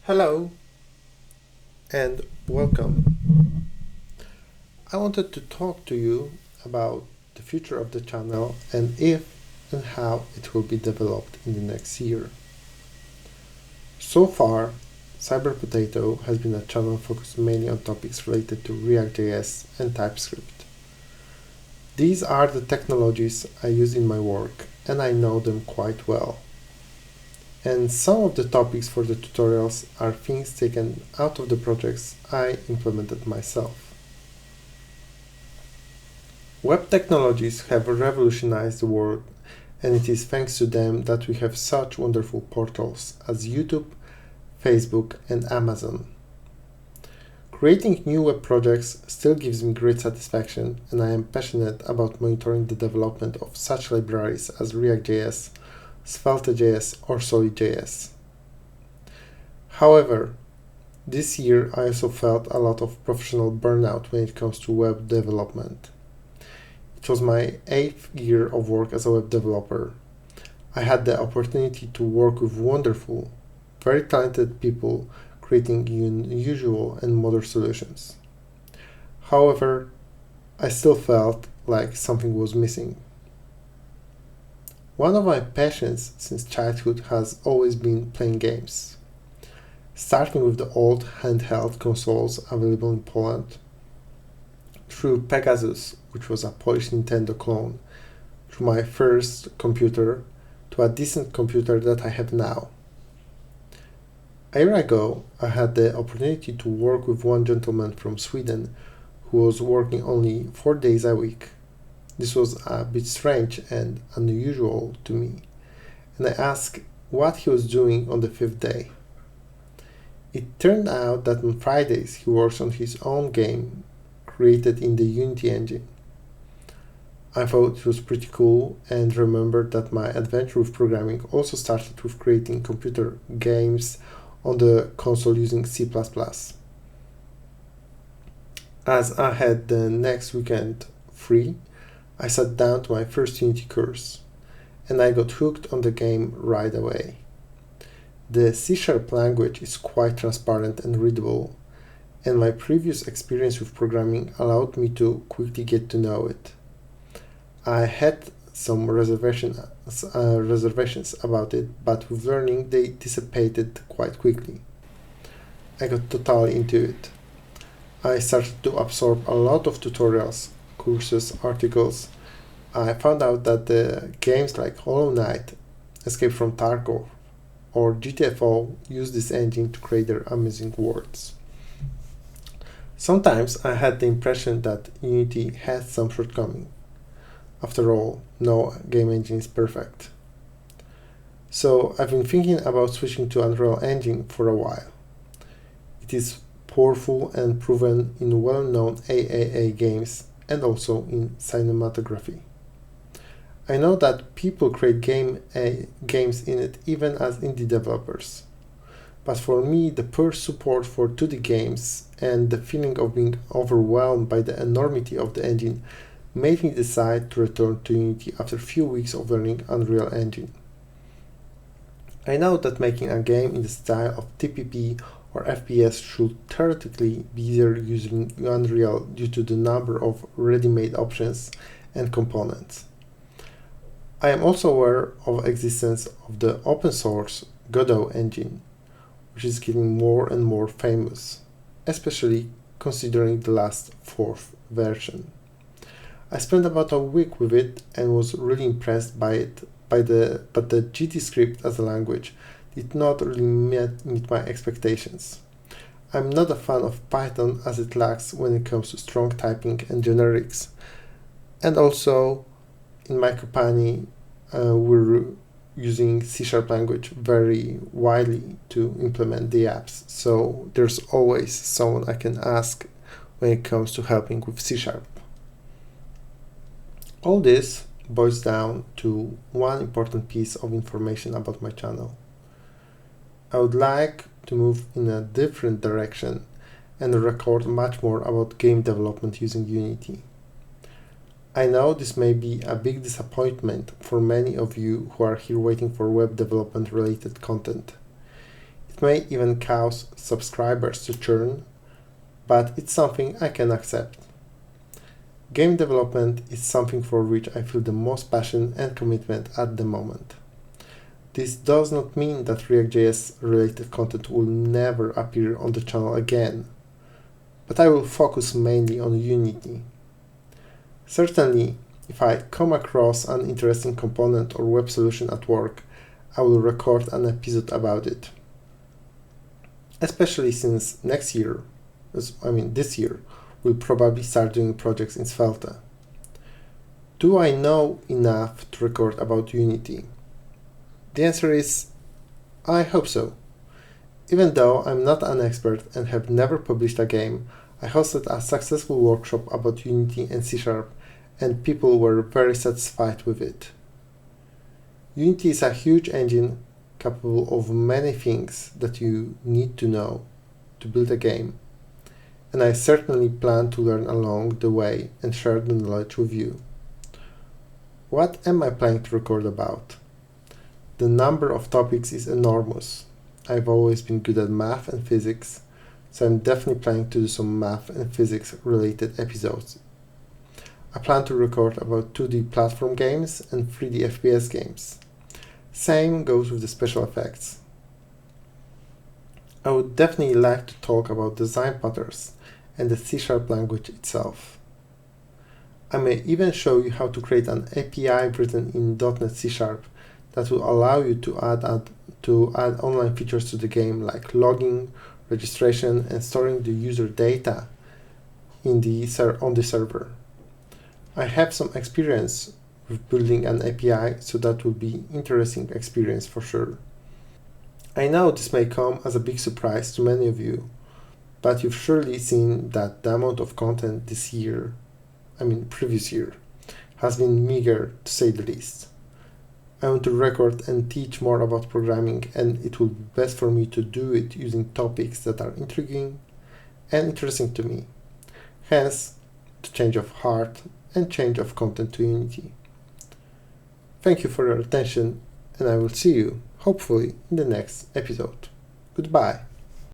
Hello and welcome. I wanted to talk to you about the future of the channel and if and how it will be developed in the next year. So far, Cyber Potato has been a channel focused mainly on topics related to React.js and TypeScript. These are the technologies I use in my work and I know them quite well. And some of the topics for the tutorials are things taken out of the projects I implemented myself. Web technologies have revolutionized the world, and it is thanks to them that we have such wonderful portals as YouTube, Facebook, and Amazon. Creating new web projects still gives me great satisfaction, and I am passionate about monitoring the development of such libraries as React.js, Svelte.js, or Solid.js. However, this year I also felt a lot of professional burnout when it comes to web development. It was my 8th year of work as a web developer. I had the opportunity to work with wonderful, very talented people creating unusual and modern solutions. However, I still felt like something was missing. One of my passions since childhood has always been playing games. Starting with the old handheld consoles available in Poland, through Pegasus, which was a Polish Nintendo clone, through my first computer, to a decent computer that I have now. A year ago, I had the opportunity to work with one gentleman from Sweden who was working only 4 days a week. This was a bit strange and unusual to me, and I asked what he was doing on the 5th day. It turned out that on Fridays he works on his own game created in the Unity engine. I thought it was pretty cool and remembered that my adventure with programming also started with creating computer games on the console using C++. As I had the next weekend free, I sat down to my first Unity course, and I got hooked on the game right away. The C# language is quite transparent and readable, and my previous experience with programming allowed me to quickly get to know it. I had some reservations about it, but with learning they dissipated quite quickly. I got totally into it. I started to absorb a lot of tutorials, courses, articles. I found out that the games like Hollow Knight, Escape from Tarkov, or GTFO use this engine to create their amazing worlds. Sometimes I had the impression that Unity had some shortcomings. After all, no game engine is perfect. So I've been thinking about switching to Unreal Engine for a while. It is powerful and proven in well-known AAA games and also in cinematography. I know that people create games in it even as indie developers. But for me, the poor support for 2D games and the feeling of being overwhelmed by the enormity of the engine made me decide to return to Unity after a few weeks of learning Unreal Engine. I know that making a game in the style of TPP or FPS should theoretically be easier using Unreal due to the number of ready-made options and components. I am also aware of the existence of the open source Godot engine, which is getting more and more famous, especially considering the last 4th version. I spent about a week with it and was really impressed by it, but the GT script as a language did not really meet my expectations. I'm not a fan of Python as it lacks when it comes to strong typing and generics. And also, in my company, we're using C# language very widely to implement the apps, so there's always someone I can ask when it comes to helping with C#. All this boils down to one important piece of information about my channel. I would like to move in a different direction and record much more about game development using Unity. I know this may be a big disappointment for many of you who are here waiting for web development related content. It It may even cause subscribers to churn, but it's something I can accept. Game development is something for which I feel the most passion and commitment at the moment. This does not mean that React.js related content will never appear on the channel again, but I will focus mainly on Unity. Certainly, if I come across an interesting component or web solution at work, I will record an episode about it. Especially since this year, we'll probably start doing projects in Svelte. Do I know enough to record about Unity? The answer is, I hope so. Even though I'm not an expert and have never published a game, I hosted a successful workshop about Unity and C#, and people were very satisfied with it. Unity is a huge engine capable of many things that you need to know to build a game, and I certainly plan to learn along the way and share the knowledge with you. What am I planning to record about? The number of topics is enormous. I've always been good at math and physics, so I'm definitely planning to do some math and physics related episodes. I plan to record about 2D platform games and 3D FPS games. Same goes with the special effects. I would definitely like to talk about design patterns and the C# language itself. I may even show you how to create an API written in .NET C# that will allow you to add online features to the game like logging, registration, and storing the user data on the server. I have some experience with building an API, so that will be an interesting experience for sure. I know this may come as a big surprise to many of you, but you've surely seen that the amount of content previous year, has been meager to say the least. I want to record and teach more about programming, and it will be best for me to do it using topics that are intriguing and interesting to me. Hence, the change of heart and change of content to Unity. Thank you for your attention, and I will see you, hopefully, in the next episode. Goodbye.